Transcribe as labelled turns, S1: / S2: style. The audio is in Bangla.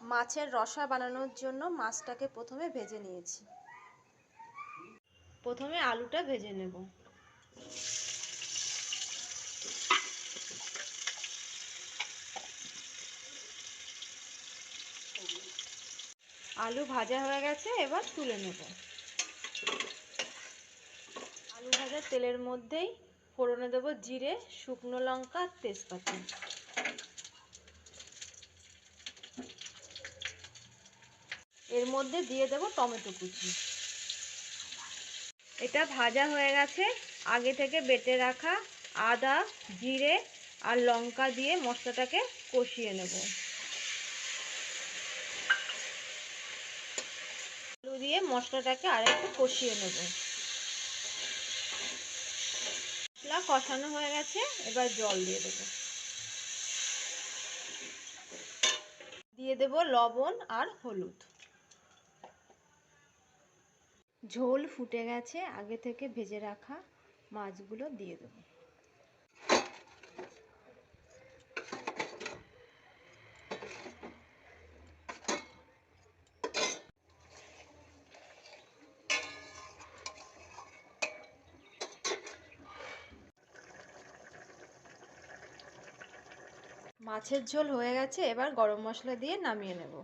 S1: মাছের রসা বানানোর জন্য মাছটাকে প্রথমে ভেজে নিয়েছি। প্রথমে আলুটা ভেজে নেব। আলু ভাজা হয়ে গেছে, এবার তুলে নেব। আলু ভাজা তেলের মধ্যেই ফোড়নে দেব জিরে, শুকনো লঙ্কা, তেজপাতা। এর মধ্যে দিয়ে দেব টমেটো কুচি। এটা ভাজা হয়ে গেছে। আগে থেকে বেটে রাখা আদা, জিরে আর লঙ্কা দিয়ে মশলাটাকে কষিয়ে নেব। আলু দিয়ে মশলাটাকে আরেকটু কষিয়ে নেব। মশলা কষানো হয়ে গেছে, এবার জল দিয়ে দেব। দিয়ে দেব লবণ আর হলুদ। ঝোল ফুটে গেছে, আগে থেকে ভেজে রাখা মাছগুলো দিয়ে দেব। মাছের ঝোল হয়ে গেছে, এবার গরম মশলা দিয়ে নামিয়ে নেব।